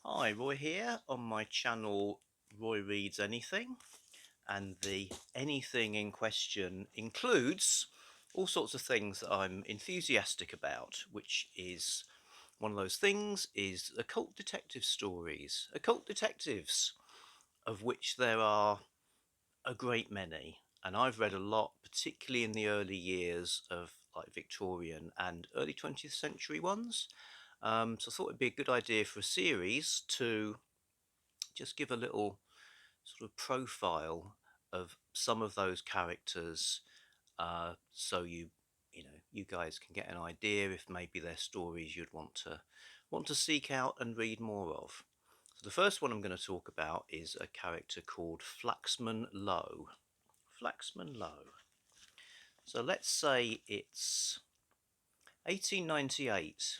Hi, Roy here on my channel Roy Reads Anything, and the anything in question includes all sorts of things that I'm enthusiastic about, which is one of those things is occult detective stories, occult detectives, of which there are a great many, and I've read a lot, particularly in the early years of like Victorian and early 20th century ones. So I thought it'd be a good idea for a series to just give a little sort of profile of some of those characters, so you guys can get an idea if maybe they're stories you'd want to seek out and read more of. So the first one I'm going to talk about is a character called Flaxman Low. Flaxman Low. So let's say it's 1898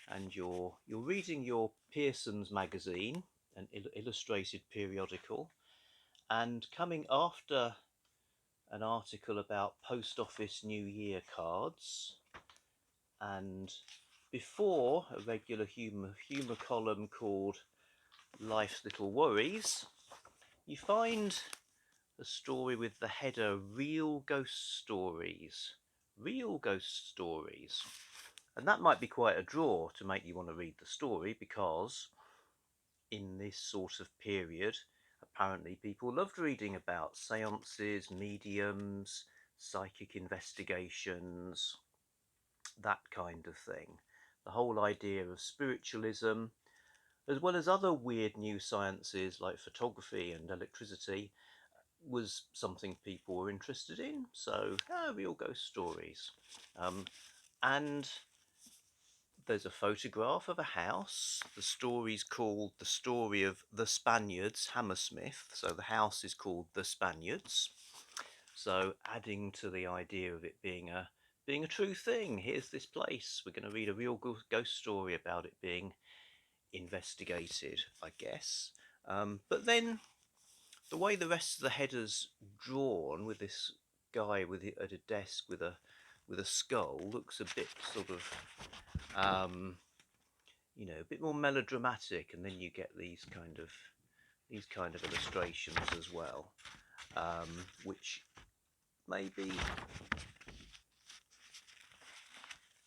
and you're reading your Pearson's magazine, an illustrated periodical, and coming after an article about post office New Year cards, and before a regular humour column called Life's Little Worries, you find a story with the header Real Ghost Stories. Real Ghost Stories. And that might be quite a draw to make you want to read the story, because in this sort of period, apparently people loved reading about seances, mediums, psychic investigations, that kind of thing. The whole idea of spiritualism, as well as other weird new sciences like photography and electricity, was something people were interested in. So, real ghost stories. And there's a photograph of a house. The story's called The Story of the Spaniards, Hammersmith. So the house is called The Spaniards. So adding to the idea of it being a true thing. Here's this place. We're going to read a real ghost story about it being investigated, I guess. But then the way the rest of the header's drawn, with this guy at a desk with a skull, looks a bit sort of a bit more melodramatic, and then you get these kind of illustrations as well, which maybe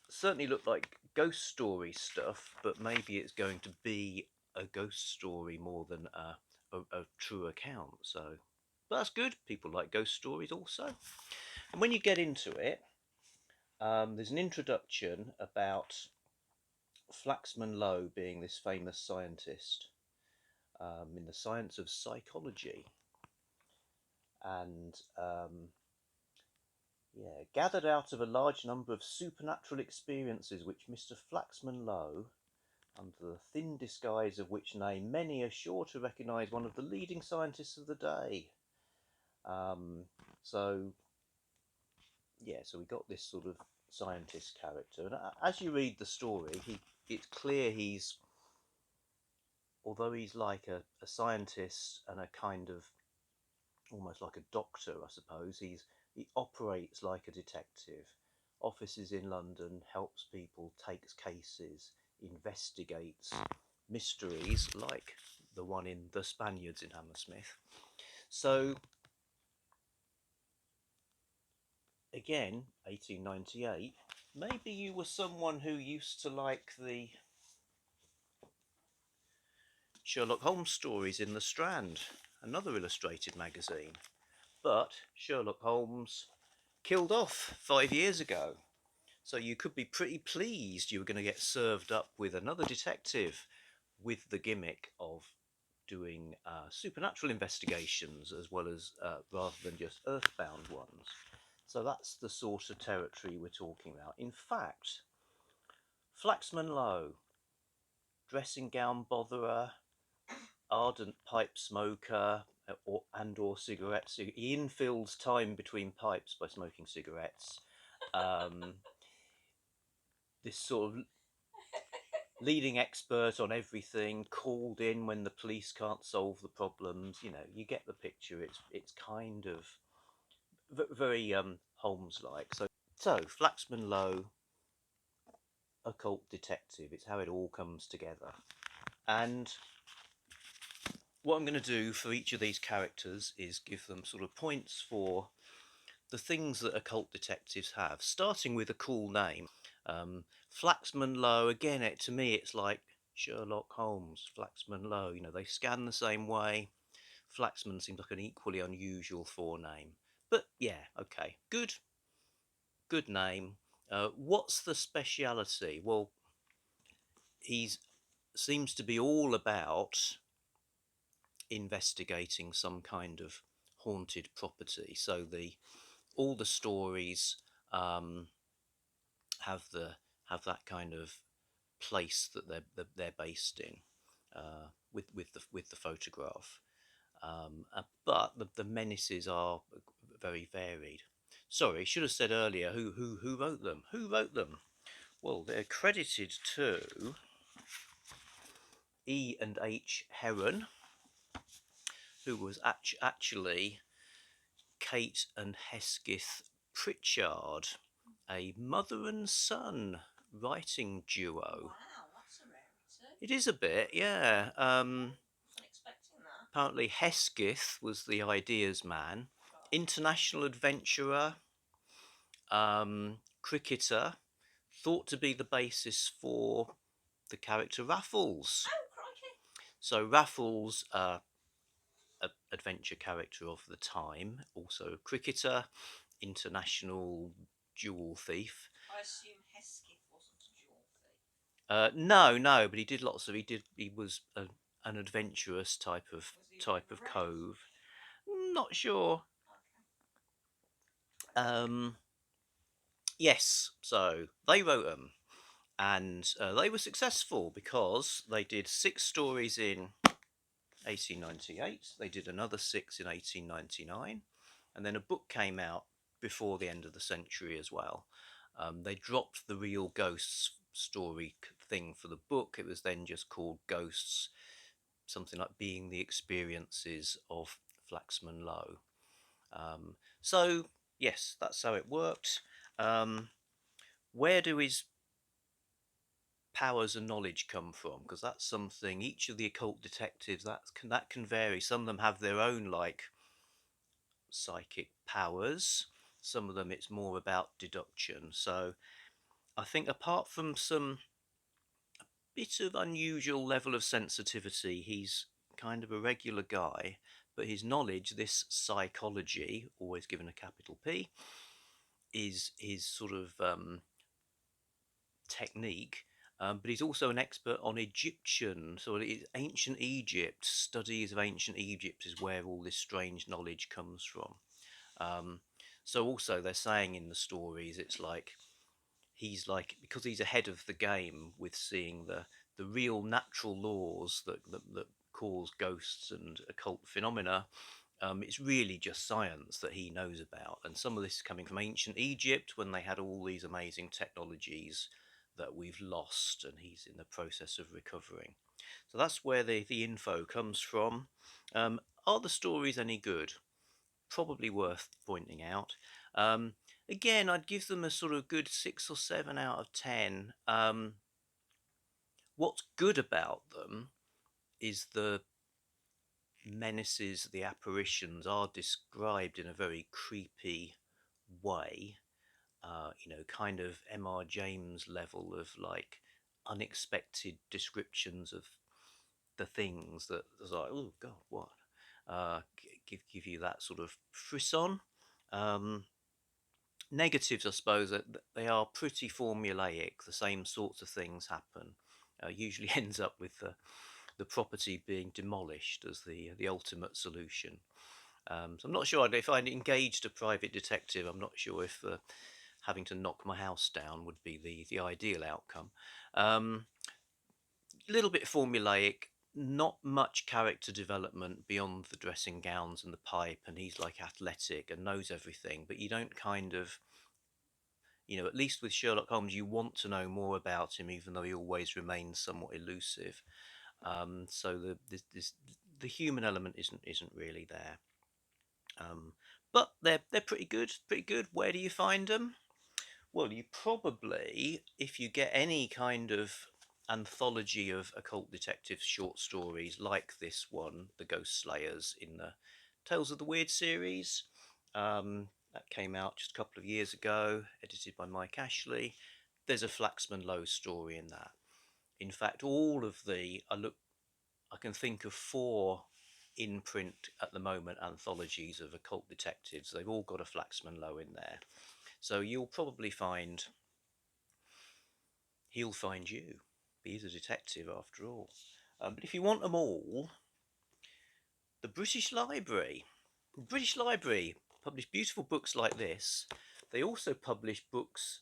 certainly look like ghost story stuff, but maybe it's going to be a ghost story more than a true account. So, but that's good. People like ghost stories also. And when you get into it, there's an introduction about Flaxman Low being this famous scientist in the science of psychology, and gathered out of a large number of supernatural experiences which Mr. Flaxman Low, under the thin disguise of which name many are sure to recognise one of the leading scientists of the day. So we got this sort of scientist character, and as you read the story, it's clear although he's like a scientist and a kind of almost like a doctor, I suppose, he operates like a detective. Offices in London, helps people, takes cases, investigates mysteries like the one in The Spaniards in Hammersmith. So again, 1898, maybe you were someone who used to like the Sherlock Holmes stories in the Strand, another illustrated magazine. But Sherlock Holmes killed off 5 years ago. So you could be pretty pleased you were going to get served up with another detective with the gimmick of doing supernatural investigations, as well as rather than just earthbound ones. So that's the sort of territory we're talking about. In fact, Flaxman Low, dressing gown botherer, ardent pipe smoker, or cigarettes. He infills time between pipes by smoking cigarettes. This sort of leading expert on everything, called in when the police can't solve the problems. You get the picture. It's kind of very Holmes-like. So Flaxman Low, occult detective. It's how it all comes together. And what I'm going to do for each of these characters is give them sort of points for the things that occult detectives have, starting with a cool name. Flaxman Low, again, to me, it's like Sherlock Holmes, Flaxman Low. You know, they scan the same way. Flaxman seems like an equally unusual forename. But yeah, okay, good name. What's the speciality? Well, he's seems to be all about investigating some kind of haunted property. So all the stories um, have that kind of place that they're based in, with the photograph. But the menaces are very varied. Sorry, should have said earlier who wrote them. Who wrote them? Well, they're credited to E and H Heron, who was actually Kate and Hesketh Pritchard, a mother and son writing duo. Wow, that's a rarity. It is a bit, yeah. Wasn't expecting that. Apparently Hesketh was the ideas man, Right. international adventurer, cricketer, thought to be the basis for the character Raffles. Oh, crikey. So Raffles, adventure character of the time, also a cricketer, international jewel thief. I assume Hesketh wasn't a jewel thief. No, but he did lots of. He was an adventurous type of cove. Not sure. Okay. Yes, so they wrote them, and they were successful because they did 6 stories in 1898. They did another 6 in 1899, and then a book came out before the end of the century as well. They dropped the real ghosts story thing for the book. It was then just called Ghosts, something like Being the Experiences of Flaxman Low. So yes, that's how it worked. Where do his powers and knowledge come from? Because that's something each of the occult detectives that can vary. Some of them have their own like psychic powers. Some of them it's more about deduction. So I think apart from some bit of unusual level of sensitivity, he's kind of a regular guy. But his knowledge, this psychology, always given a capital P, is his sort of technique. But he's also an expert on Egyptian, so ancient Egypt. Studies of ancient Egypt is where all this strange knowledge comes from. Um, so also they're saying in the stories, it's like he's like, because he's ahead of the game with seeing the real natural laws that cause ghosts and occult phenomena. It's really just science that he knows about, and some of this is coming from ancient Egypt when they had all these amazing technologies that we've lost, and he's in the process of recovering. So that's where the info comes from. Are the stories any good? Probably worth pointing out. Um, Again, I'd give them a sort of good 6 or 7 out of 10. What's good about them is the menaces, the apparitions are described in a very creepy way. Kind of M.R. James level of like unexpected descriptions of the things that was like, oh God, what? Give you that sort of frisson. Um, Negatives, I suppose, that they are pretty formulaic. The same sorts of things happen. Usually ends up with the property being demolished as the ultimate solution. So I'm not sure if I engaged a private detective. I'm not sure if having to knock my house down would be the ideal outcome. A little bit formulaic, not much character development beyond the dressing gowns and the pipe, and he's like athletic and knows everything, but you don't kind of, at least with Sherlock Holmes, you want to know more about him, even though he always remains somewhat elusive. So the human element isn't really there. But they're pretty good, pretty good. Where do you find them? Well, you probably, if you get any kind of anthology of occult detective short stories like this one, The Ghost Slayers, in the Tales of the Weird series. That came out just a couple of years ago, edited by Mike Ashley. There's a Flaxman Low story in that. In fact, all of I can think of 4 in print at the moment anthologies of occult detectives. They've all got a Flaxman Low in there. So you'll probably find he'll find you. He's a detective after all. But if you want them all, the British Library publish beautiful books like this. They also publish books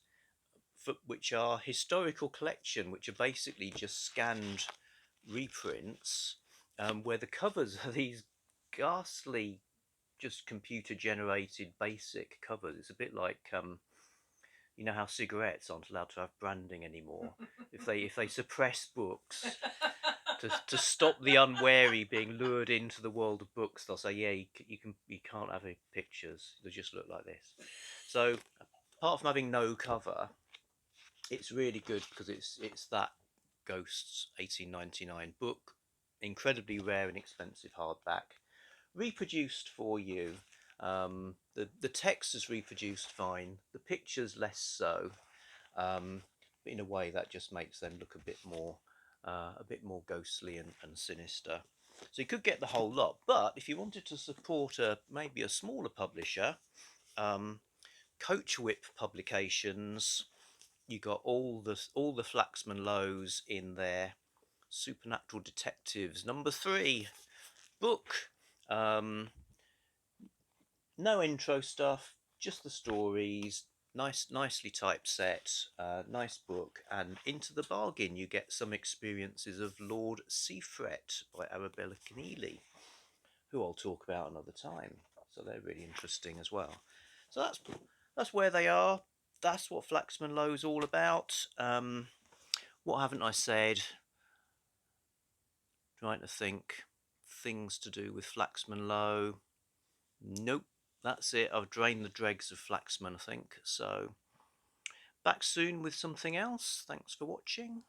which are historical collection, which are basically just scanned reprints, where the covers are these ghastly, just computer generated basic covers. It's a bit like you know how cigarettes aren't allowed to have branding anymore. if they suppress books to stop the unwary being lured into the world of books, they'll say, yeah, you can't have any pictures. They just look like this. So apart from having no cover, it's really good because it's that Ghosts 1899 book, incredibly rare and expensive hardback, reproduced for you. The text is reproduced fine, the pictures less so, but in a way that just makes them look a bit more ghostly and sinister. So you could get the whole lot, but if you wanted to support maybe a smaller publisher, Coachwhip Publications, you got all the Flaxman Lows in their Supernatural Detectives #3 book. No intro stuff, just the stories. Nicely typeset, nice book, and into the bargain you get some experiences of Lord Seafret by Arabella Keneally, who I'll talk about another time. So they're really interesting as well. So that's where they are. That's what Flaxman Low's all about. What haven't I said? Trying to think things to do with Flaxman Low. Nope, that's it. I've drained the dregs of Flaxman, I think. So back soon with something else. Thanks for watching.